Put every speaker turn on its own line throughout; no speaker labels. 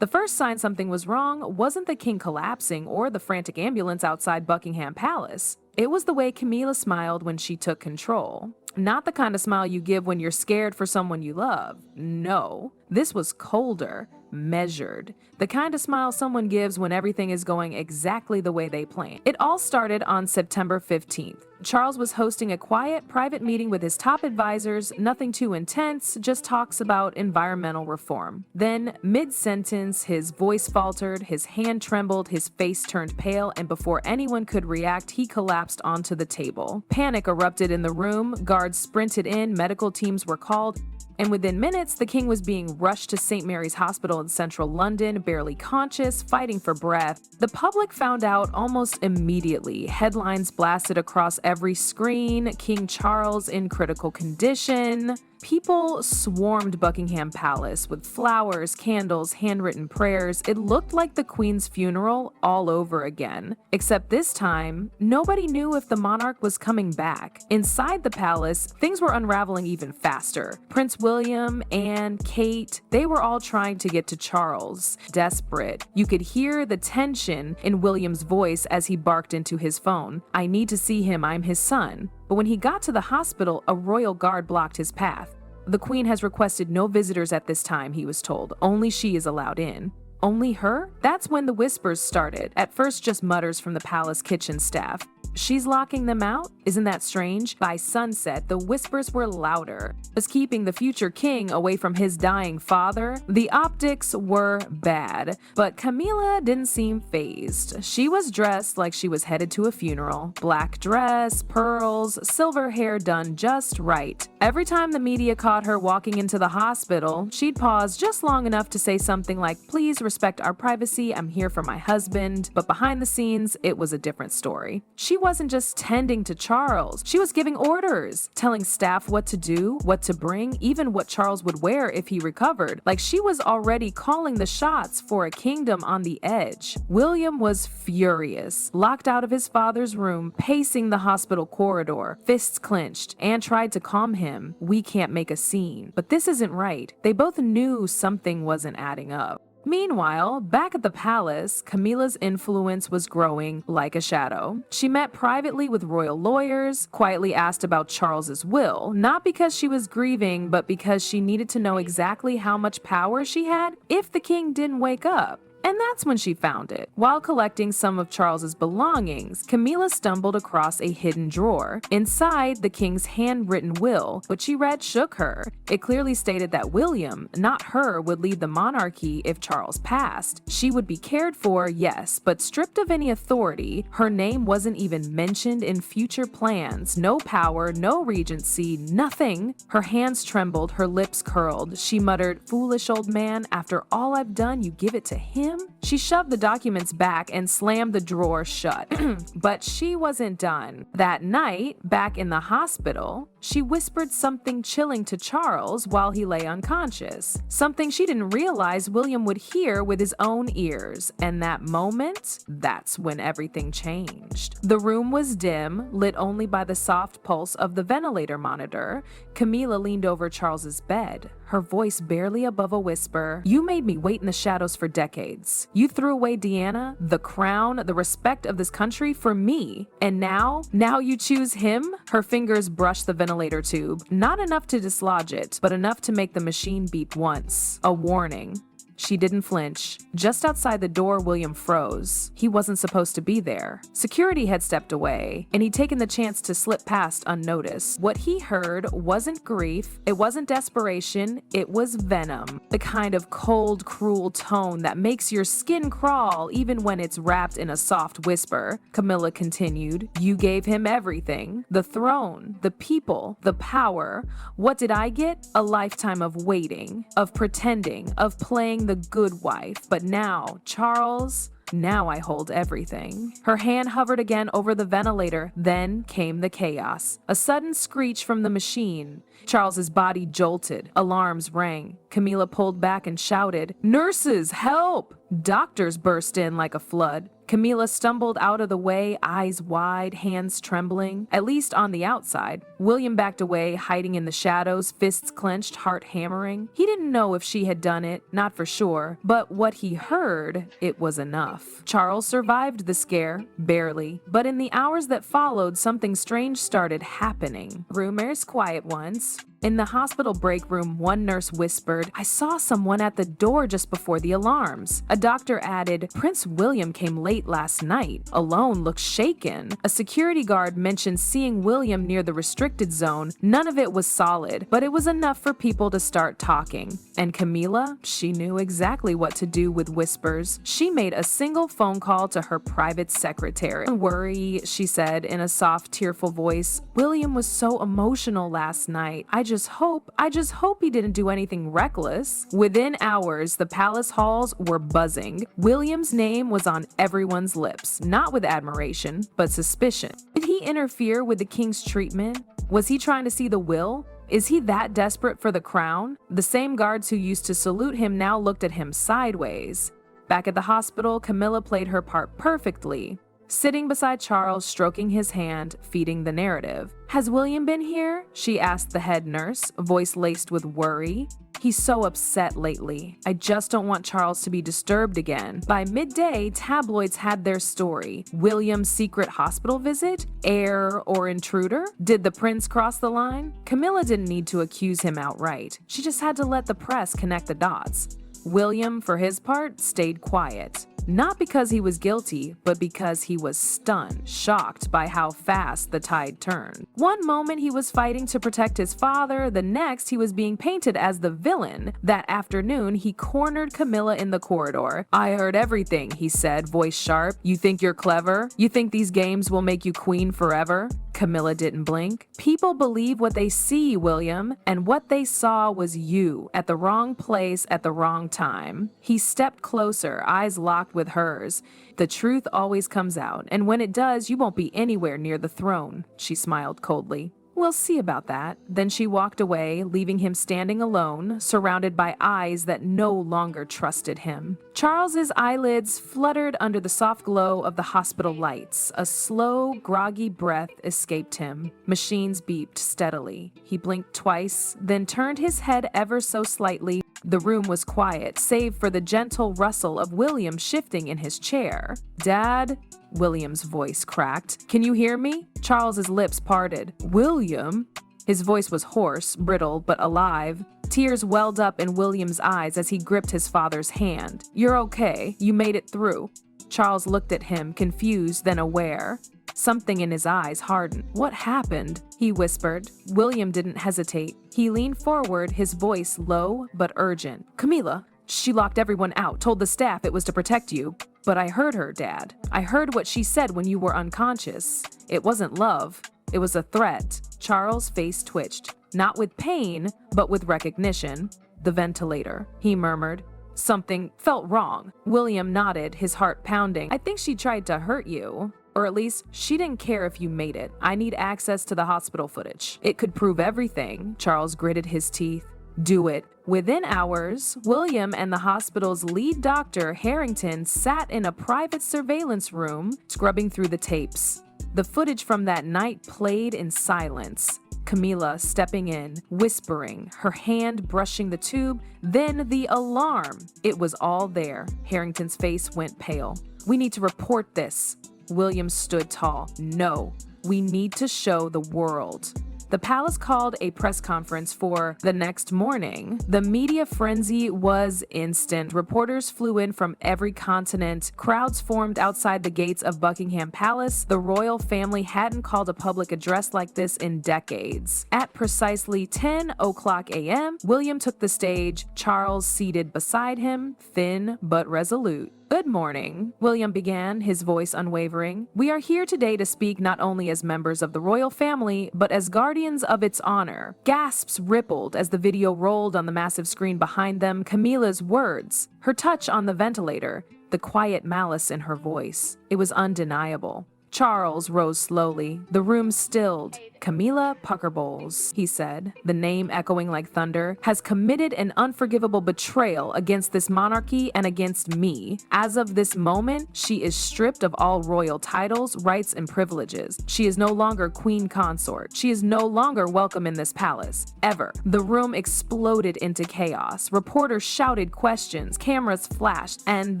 The first sign something was wrong wasn't the king collapsing or the frantic ambulance outside Buckingham Palace. It was the way Camilla smiled when she took control. Not the kind of smile you give when you're scared for someone you love. No, this was colder, measured. The kind of smile someone gives when everything is going exactly the way they plan. It all started on September 15th. Charles was hosting a quiet, private meeting with his top advisors, nothing too intense, just talks about environmental reform. Then, mid-sentence, his voice faltered, his hand trembled, his face turned pale, and before anyone could react, he collapsed onto the table. Panic erupted in the room, guards sprinted in, medical teams were called, and within minutes, the king was being rushed to St. Mary's Hospital in central London, barely conscious, fighting for breath. The public found out almost immediately. Headlines blasted across every screen, King Charles in critical condition. People swarmed Buckingham Palace with flowers, candles, handwritten prayers. It looked like the Queen's funeral all over again. Except this time, nobody knew if the monarch was coming back. Inside the palace, things were unraveling even faster. Prince William, Anne, Kate, they were all trying to get to Charles. Desperate. You could hear the tension in William's voice as he barked into his phone. "I need to see him, I'm his son." But when he got to the hospital, a royal guard blocked his path. "The Queen has requested no visitors at this time," he was told. "Only she is allowed in." Only her? That's when the whispers started. At first, just mutters from the palace kitchen staff. "She's locking them out? Isn't that strange?" By sunset, the whispers were louder. Was keeping the future king away from his dying father? The optics were bad, but Camila didn't seem fazed. She was dressed like she was headed to a funeral. Black dress, pearls, silver hair done just right. Every time the media caught her walking into the hospital, she'd pause just long enough to say something like, "Please respect our privacy, I'm here for my husband." But behind the scenes, it was a different story. She wasn't just tending to Charles, she was giving orders, telling staff what to do, what to bring, even what Charles would wear if he recovered. Like she was already calling the shots for a kingdom on the edge. William was furious, locked out of his father's room, pacing the hospital corridor, fists clenched. Anne tried to calm him. "We can't make a scene." But this isn't right. They both knew something wasn't adding up. Meanwhile, back at the palace, Camilla's influence was growing like a shadow. She met privately with royal lawyers, quietly asked about Charles's will, not because she was grieving, but because she needed to know exactly how much power she had if the king didn't wake up. And that's when she found it. While collecting some of Charles's belongings, Camilla stumbled across a hidden drawer. Inside, the king's handwritten will, which she read shook her. It clearly stated that William, not her, would lead the monarchy if Charles passed. She would be cared for, yes, but stripped of any authority. Her name wasn't even mentioned in future plans. No power, no regency, nothing. Her hands trembled, her lips curled. She muttered, "Foolish old man, after all I've done, you give it to him?" She shoved the documents back and slammed the drawer shut. But she wasn't done. That night, back in the hospital, she whispered something chilling to Charles while he lay unconscious. Something she didn't realize William would hear with his own ears. And that moment, that's when everything changed. The room was dim, lit only by the soft pulse of the ventilator monitor. Camilla leaned over Charles's bed, her voice barely above a whisper. "You made me wait in the shadows for decades. You threw away Diana, the crown, the respect of this country for me. And now you choose him?" Her fingers brushed the ventilator tube. Not enough to dislodge it, but enough to make the machine beep once. A warning. She didn't flinch. Just outside the door, William froze. He wasn't supposed to be there. Security had stepped away, and he'd taken the chance to slip past unnoticed. What he heard wasn't grief, it wasn't desperation, it was venom. The kind of cold, cruel tone that makes your skin crawl even when it's wrapped in a soft whisper. Camilla continued, "You gave him everything. The throne, the people, the power. What did I get? A lifetime of waiting, of pretending, of playing the good wife. But now, Charles, now I hold everything." Her hand hovered again over the ventilator. Then came the chaos. A sudden screech from the machine. Charles's body jolted. Alarms rang. Camilla pulled back and shouted, "Nurses, help!" Doctors burst in like a flood. Camila stumbled out of the way, eyes wide, hands trembling, at least on the outside. William backed away, hiding in the shadows, fists clenched, heart hammering. He didn't know if she had done it, not for sure, but what he heard, it was enough. Charles survived the scare, barely, but in the hours that followed, something strange started happening. Rumors, quiet ones. In the hospital break room, one nurse whispered, "I saw someone at the door just before the alarms." A doctor added, "Prince William came late last night, alone, looked shaken." A security guard mentioned seeing William near the restricted zone. None of it was solid, but it was enough for people to start talking. And Camila, she knew exactly what to do with whispers. She made a single phone call to her private secretary. "Don't worry," she said in a soft, tearful voice. "William was so emotional last night. I just hope he didn't do anything reckless." Within hours, the palace halls were buzzing. William's name was on everyone's lips, not with admiration, but suspicion. Did he interfere with the king's treatment? Was he trying to see the will? Is he that desperate for the crown? The same guards who used to salute him now looked at him sideways. Back at the hospital, Camilla played her part perfectly. Sitting beside Charles, stroking his hand, feeding the narrative. "Has William been here?" she asked the head nurse, voice laced with worry. "He's so upset lately. I just don't want Charles to be disturbed again." By midday, tabloids had their story. William's secret hospital visit? Heir or intruder? Did the prince cross the line? Camilla didn't need to accuse him outright. She just had to let the press connect the dots. William, for his part, stayed quiet. Not because he was guilty, but because he was stunned, shocked by how fast the tide turned. One moment he was fighting to protect his father, the next he was being painted as the villain. That afternoon, he cornered Camilla in the corridor. "I heard everything," he said, voice sharp. "You think you're clever? You think these games will make you queen forever?" Camilla didn't blink. "People believe what they see, William, and what they saw was you, at the wrong place at the wrong time." He stepped closer, eyes locked with hers. "The truth always comes out, and when it does, you won't be anywhere near the throne," she smiled coldly. "We'll see about that." Then she walked away, leaving him standing alone, surrounded by eyes that no longer trusted him. Charles's eyelids fluttered under the soft glow of the hospital lights. A slow, groggy breath escaped him. Machines beeped steadily. He blinked twice, then turned his head ever so slightly. The room was quiet, save for the gentle rustle of William shifting in his chair. "Dad?" William's voice cracked. "Can you hear me?" Charles's lips parted. "William?" His voice was hoarse, brittle, but alive. Tears welled up in William's eyes as he gripped his father's hand. "You're okay. You made it through." Charles looked at him, confused, then aware. Something in his eyes hardened. "What happened?" he whispered. William didn't hesitate. He leaned forward, his voice low but urgent. "Camila, she locked everyone out, told the staff it was to protect you. But I heard her, Dad. I heard what she said when you were unconscious. It wasn't love. It was a threat." Charles' face twitched, not with pain, but with recognition. "The ventilator," he murmured. "Something felt wrong." William nodded, his heart pounding. "I think she tried to hurt you. Or at least, she didn't care if you made it. I need access to the hospital footage. It could prove everything." Charles gritted his teeth. "Do it." Within hours, William and the hospital's lead doctor, Harrington, sat in a private surveillance room, scrubbing through the tapes. The footage from that night played in silence. Camila stepping in, whispering, her hand brushing the tube, then the alarm. It was all there. Harrington's face went pale. "We need to report this." William stood tall. "No, we need to show the world." The palace called a press conference for the next morning. The media frenzy was instant. Reporters flew in from every continent. Crowds formed outside the gates of Buckingham Palace. The royal family hadn't called a public address like this in decades. At precisely 10:00 a.m., William took the stage, Charles seated beside him, thin but resolute. "Good morning," William began, his voice unwavering. "We are here today to speak not only as members of the royal family, but as guardians of its honor." Gasps rippled as the video rolled on the massive screen behind them. Camilla's words, her touch on the ventilator, the quiet malice in her voice. It was undeniable. Charles rose slowly. The room stilled. Camila Puckerbowls, he said, the name echoing like thunder, has committed an unforgivable betrayal against this monarchy and against me. As of this moment, she is stripped of all royal titles, rights, and privileges. She is no longer queen consort. She is no longer welcome in this palace. Ever. The room exploded into chaos. Reporters shouted questions, cameras flashed, and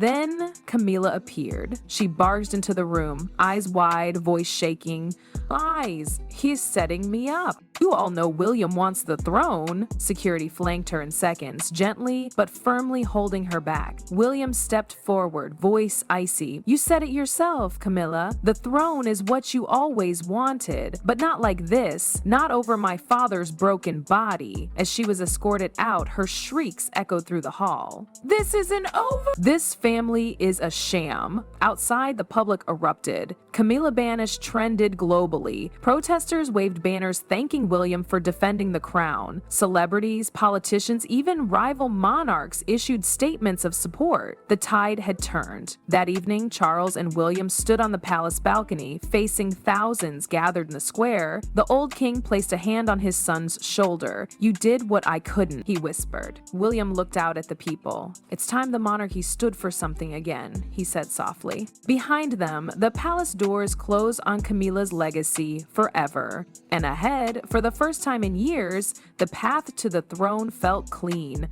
then Camila appeared. She barged into the room, eyes wide, voice shaking. Lies. He's setting me up. You all know William wants the throne. Security flanked her in seconds, gently but firmly holding her back. William stepped forward, voice icy. You said it yourself, Camilla. The throne is what you always wanted, but not like this, not over my father's broken body. As she was escorted out, her shrieks echoed through the hall. This isn't over. This family is a sham. Outside, the public erupted. Camila banished trended globally. Protesters waved banners thanking William for defending the crown. Celebrities, politicians, even rival monarchs issued statements of support. The tide had turned. That evening, Charles and William stood on the palace balcony, facing thousands gathered in the square. The old king placed a hand on his son's shoulder. You did what I couldn't, he whispered. William looked out at the people. It's time the monarchy stood for something again, he said softly. Behind them, the palace doors closed on Camila's legacy forever. And ahead, for the first time in years, the path to the throne felt clean.